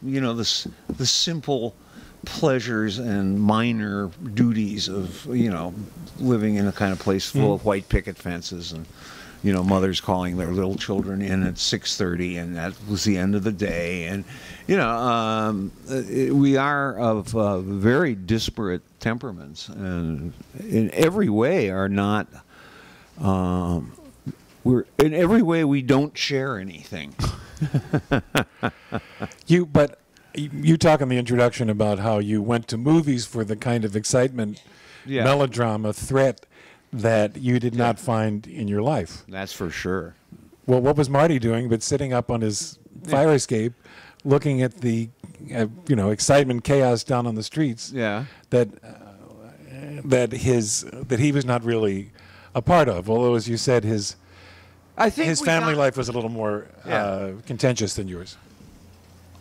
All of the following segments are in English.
you know, the simple pleasures and minor duties of, you know, living in a kind of place full of white picket fences and, you know, mothers calling their little children in at 6:30, and that was the end of the day. And, you know, we are of very disparate temperaments, and in every way are not. We're in every way we don't share anything. But you talk in the introduction about how you went to movies for the kind of excitement, melodrama, threat that you did not find in your life. That's for sure. Well, what was Marty doing but sitting up on his fire escape, looking at the, you know, excitement, chaos down on the streets? Yeah. That he was not really a part of. Although, as you said, his family life was a little more contentious than yours.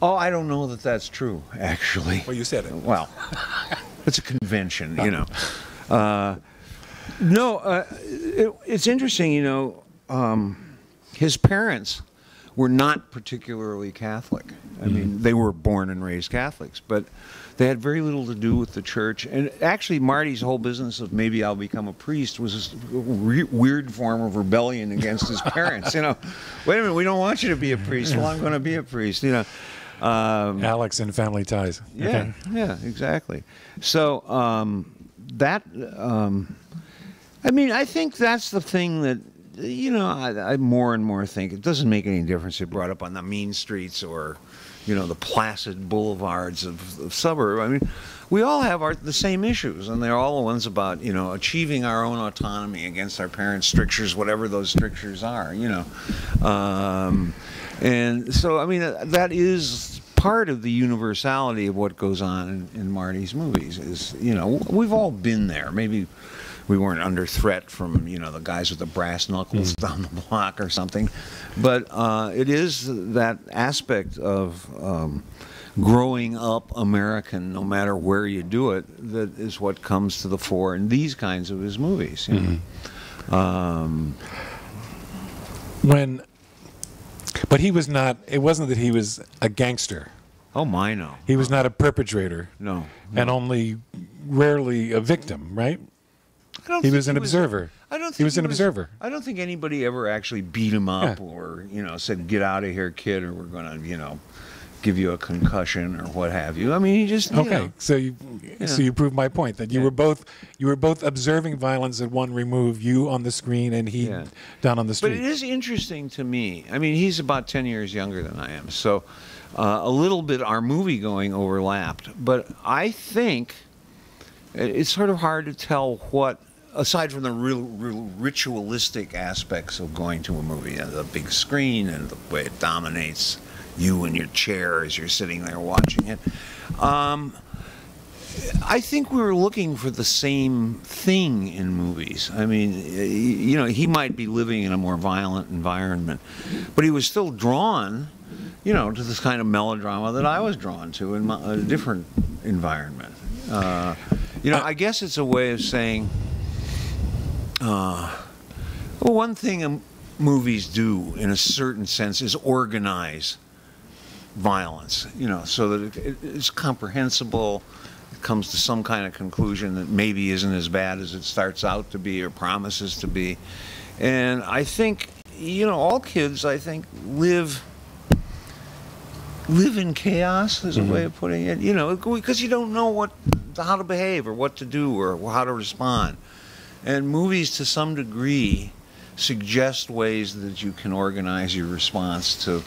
Oh, I don't know that that's true, actually. Well, you said it. Well, it's a convention, you know. No, it's interesting, you know, his parents were not particularly Catholic. I mean, they were born and raised Catholics, but they had very little to do with the church. And actually, Marty's whole business of maybe I'll become a priest was this weird form of rebellion against his parents. You know, wait a minute, we don't want you to be a priest. Well, I'm going to be a priest, you know. Alex and Family Ties. Yeah, okay. Yeah, exactly. So I mean, I think that's the thing that, you know, I more and more think it doesn't make any difference if you're brought up on the mean streets or, you know, the placid boulevards of suburb. I mean, we all have the same issues, and they're all the ones about, you know, achieving our own autonomy against our parents' strictures, whatever those strictures are, you know. And so, I mean, that is part of the universality of what goes on in Marty's movies is, you know, we've all been there. Maybe we weren't under threat from, you know, the guys with the brass knuckles down the block or something. But it is that aspect of growing up American, no matter where you do it, that is what comes to the fore in these kinds of his movies. You know? But he was not, it wasn't that he was a gangster. Oh, my, no. He was not a perpetrator. No. And only rarely a victim, right? He was an observer. He was an observer. I don't think anybody ever actually beat him up or, you know, said, "Get out of here, kid, or we're going to, you know, give you a concussion," or what have you. I mean, he just, you know, so you proved my point that you were both observing violence at one remove, you on the screen and he down on the street. But it is interesting to me. I mean, he's about 10 years younger than I am, so a little bit our movie going overlapped. But I think it's sort of hard to tell what, aside from the real ritualistic aspects of going to a movie, the big screen and the way it dominates you in your chair as you're sitting there watching it. I think we were looking for the same thing in movies. I mean, you know, he might be living in a more violent environment, but he was still drawn, you know, to this kind of melodrama that I was drawn to in a different environment. You know, I guess it's a way of saying, well, one thing movies do, in a certain sense, is organize violence, you know, so that it's comprehensible, it comes to some kind of conclusion that maybe isn't as bad as it starts out to be or promises to be. And I think, you know, all kids, I think, live in chaos, is a way of putting it, you know, because you don't know how to behave or what to do or how to respond. And movies, to some degree, suggest ways that you can organize your response to,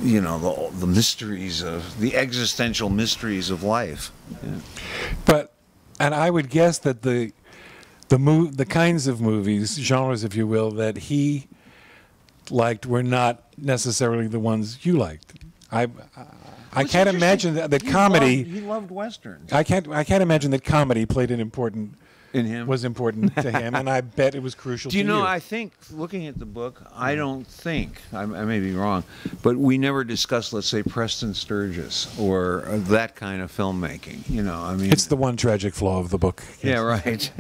you know, the mysteries of, the existential mysteries of life. Yeah. And I would guess that the kinds of movies, genres, if you will, that he liked were not necessarily the ones you liked. I can't imagine that comedy. He loved westerns. I can't imagine that comedy played an important. In him? Was important to him, and I bet it was crucial to you. Do you know, I think, looking at the book, I don't think, I may be wrong, but we never discussed, let's say, Preston Sturges or that kind of filmmaking. You know, I mean, it's the one tragic flaw of the book. Yeah, right.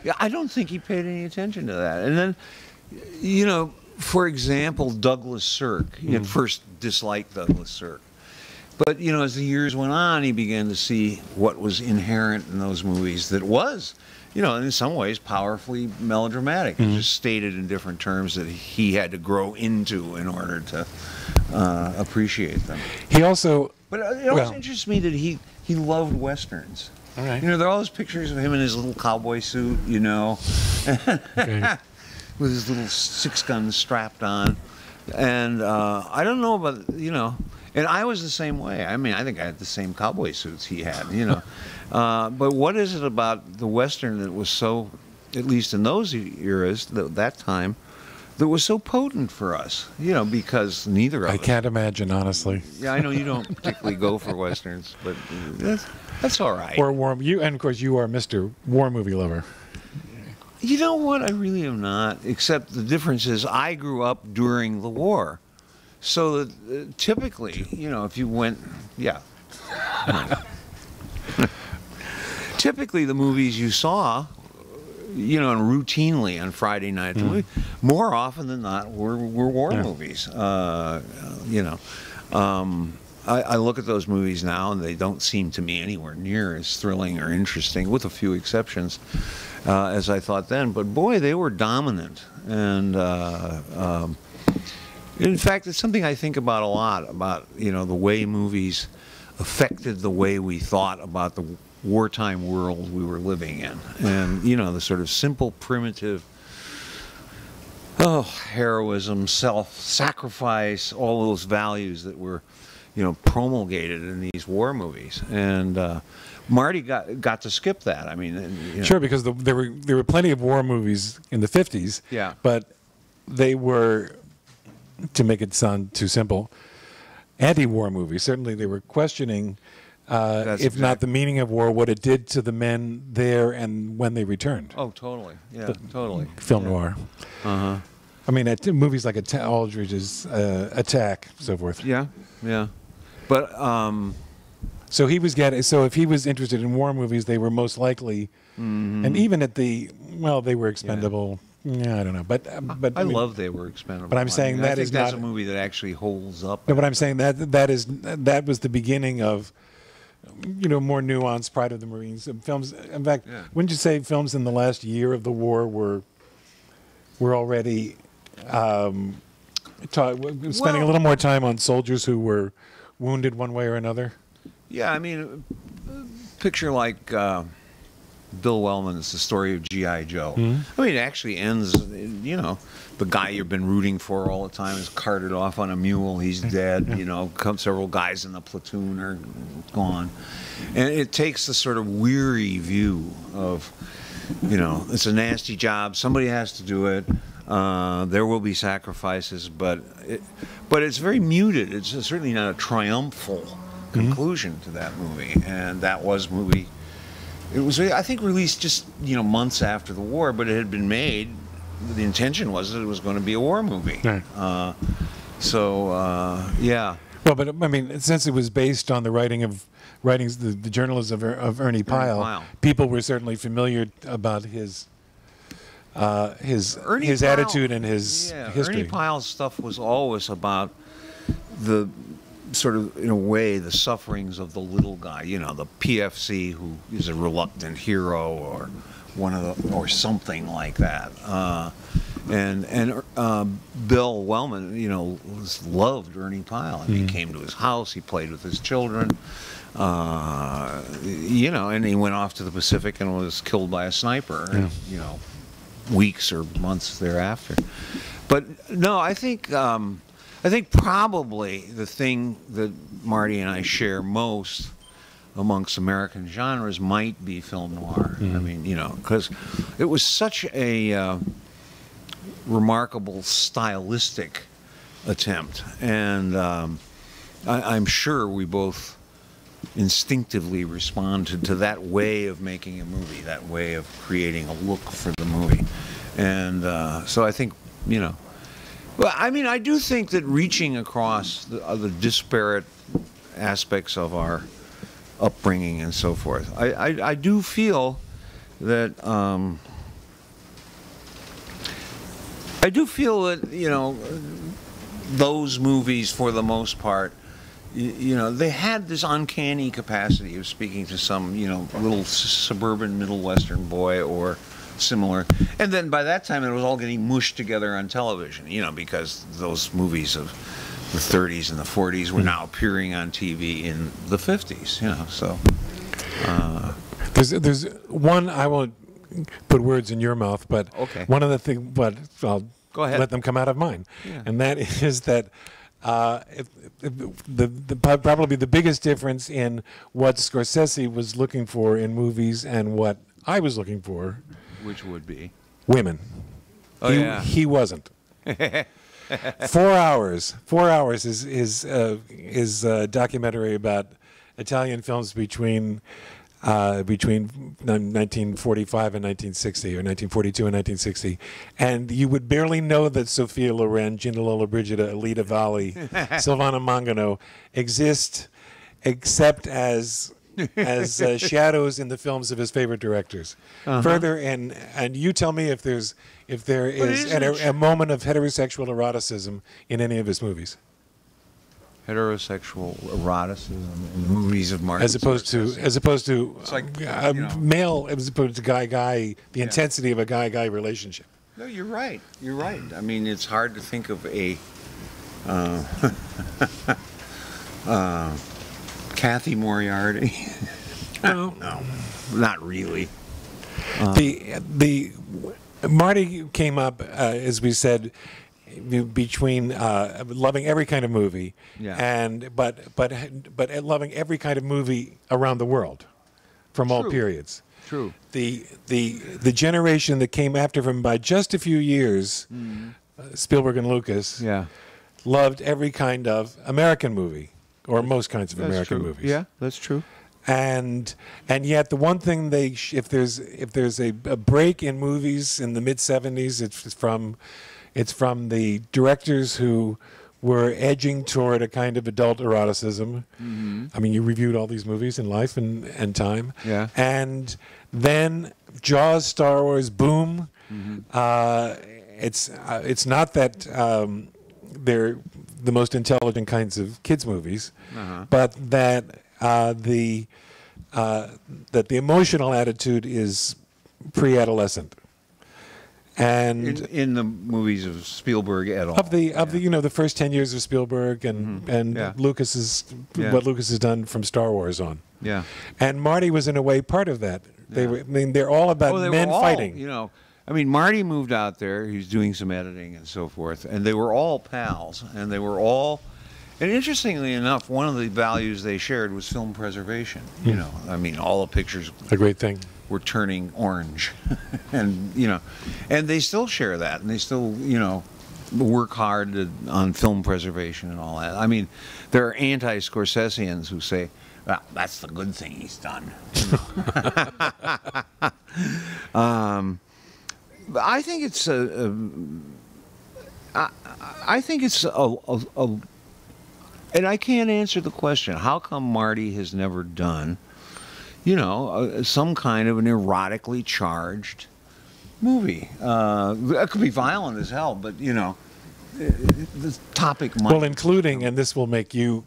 Yeah, I don't think he paid any attention to that. And then, you know, for example, Douglas Sirk. He had first disliked Douglas Sirk. But, you know, as the years went on, he began to see what was inherent in those movies that was, you know, in some ways powerfully melodramatic. Mm-hmm. Just stated in different terms that he had to grow into in order to appreciate them. He also... But it also interests me that he loved Westerns. All right. You know, there are all those pictures of him in his little cowboy suit, you know, Okay. with his little 6-gun strapped on. And I don't know about, you know, and I was the same way. I mean, I think I had the same cowboy suits he had, you know. But what is it about the Western that was so, at least in those eras, that time, that was so potent for us? You know, because neither of us. I can't imagine, honestly. Yeah, I know you don't particularly go for Westerns, but that's all right. Or war. You, and of course, you are Mr. War movie lover. You know what? I really am not, except the difference is I grew up during the war. So that typically, you know, if you went, yeah. Typically, the movies you saw, you know, and routinely on Friday night, more often than not, were war movies. You know, I look at those movies now, and they don't seem to me anywhere near as thrilling or interesting, with a few exceptions, as I thought then. But boy, they were dominant, and in fact, it's something I think about a lot, about, you know, the way movies affected the way we thought about the wartime world we were living in. And, you know, the sort of simple, primitive, heroism, self-sacrifice, all those values that were, you know, promulgated in these war movies. And Marty got to skip that. I mean, you know. Sure, because there were plenty of war movies in the 50s. Yeah. But they were, to make it sound too simple, anti-war movies. Certainly they were questioning, if not the meaning of war, what it did to the men there and when they returned. Oh, totally. Yeah, totally. Film noir. Uh-huh. I mean, movies like Aldridge's Attack, so forth. Yeah, yeah. But, so he was so if he was interested in war movies, they were most likely, and even at they were expendable. Yeah, I don't know, but I mean, love They Were Expendable. But I'm saying I think that's a movie that actually holds up. No, but I'm saying that was the beginning of, you know, more nuanced Pride of the Marines films. In fact, wouldn't you say films in the last year of the war were already spending a little more time on soldiers who were wounded one way or another? Yeah, I mean, picture like Bill Wellman's The Story of G.I. Joe. I mean, it actually ends, you know, the guy you've been rooting for all the time is carted off on a mule. He's dead. You know, several guys in the platoon are gone. And it takes the sort of weary view of, you know, it's a nasty job. Somebody has to do it. There will be sacrifices, but it's very muted. It's certainly not a triumphal conclusion to that movie. And that movie. It was, I think, released just, you know, months after the war, but it had been made. The intention was that it was going to be a war movie. Right. Yeah. Well, but I mean, since it was based on the writings, the journalism of Ernie Pyle, people were certainly familiar about his attitude and his history. Ernie Pyle's stuff was always about the sort of, in a way, the sufferings of the little guy, you know, the PFC who is a reluctant hero, or or something like that. And Bill Wellman, you know, loved Ernie Pyle. I mean, he came to his house, he played with his children, you know, and he went off to the Pacific and was killed by a sniper, you know, weeks or months thereafter. But no, I think probably the thing that Marty and I share most amongst American genres might be film noir. I mean, you know, because it was such a remarkable stylistic attempt, and I'm sure we both instinctively responded to that way of making a movie, that way of creating a look for the movie. And so I think, you know, well, I mean, I do think that reaching across the disparate aspects of our upbringing and so forth, I do feel that you know, those movies for the most part, you know, they had this uncanny capacity of speaking to some, you know, little suburban Middle Western boy or similar. And then by that time, it was all getting mushed together on television, you know, because those movies of the 30s and the 40s were now appearing on TV in the 50s, you know, so. There's one, I won't put words in your mouth, but Okay. one of the things, but I'll Go ahead. let them come out of mine. Yeah. And that is that probably the biggest difference in what Scorsese was looking for in movies and what I was looking for, Which would be? women. Oh, yeah. He wasn't. 4 hours. 4 hours is a documentary about Italian films between 1945 and 1960, or 1942 and 1960, and you would barely know that Sophia Loren, Gina Lollobrigida, Alida Valli, Silvana Mangano exist, except as shadows in the films of his favorite directors. Further, and you tell me if there is a moment of heterosexual eroticism in any of his movies. Heterosexual eroticism in the movies of Martin As opposed to It's like, you know. male, as opposed to guy, the intensity of a guy relationship. No, you're right. You're right. I mean, it's hard to think of a Kathy Moriarty. No. No, not really. The Marty came up, as we said, between loving every kind of movie, and but loving every kind of movie around the world, from all True. periods. True. The generation that came after him by just a few years, Spielberg and Lucas, loved every kind of American movie, or most kinds of American movies. Yeah, that's true. And yet the one thing if there's a break in movies in the mid '70s, it's from the directors who were edging toward a kind of adult eroticism. I mean, you reviewed all these movies in Life and Time. Yeah. And then Jaws, Star Wars, boom. It's not that they're the most intelligent kinds of kids movies, but that the emotional attitude is pre-adolescent. And in the movies of Spielberg at all. of the the first 10 years of Spielberg and Lucas's what Lucas has done from Star Wars on. Yeah. And Marty was in a way part of that. They're all about men fighting. You know, I mean, Marty moved out there. He was doing some editing and so forth, and they were all pals, and they were all. And interestingly enough, one of the values they shared was film preservation. You know, I mean, all the pictures. A great thing. Were turning orange, and and they still share that, and they still work hard on film preservation and all that. I mean, there are anti-Scorseseans who say, "Well, that's the good thing he's done." I think it's I think it's and I can't answer the question: how come Marty has never done some kind of an erotically charged movie? It could be violent as hell, but the topic might. Well, including, and this will make you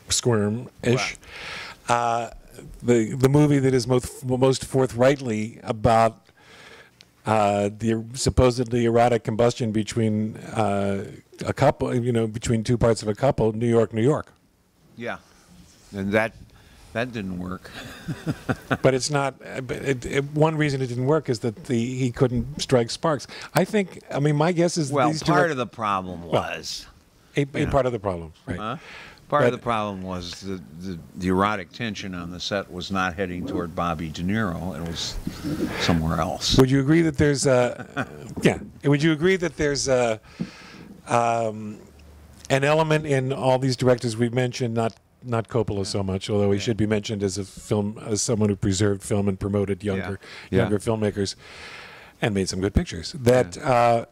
squirm-ish, the movie that is most forthrightly about the supposedly erotic combustion between a couple, between two parts of a couple, New York, New York. Yeah, and that didn't work. But it's not. One reason it didn't work is that he couldn't strike sparks. I mean, my guess is these part of the problem was a part of the problem, right? Part of the problem was the erotic tension on the set was not heading toward Bobby De Niro; it was somewhere else. Would you agree that there's Would you agree that there's an element in all these directors we've mentioned, not Coppola so much, although he should be mentioned as someone who preserved film and promoted younger filmmakers, and made some good pictures. That the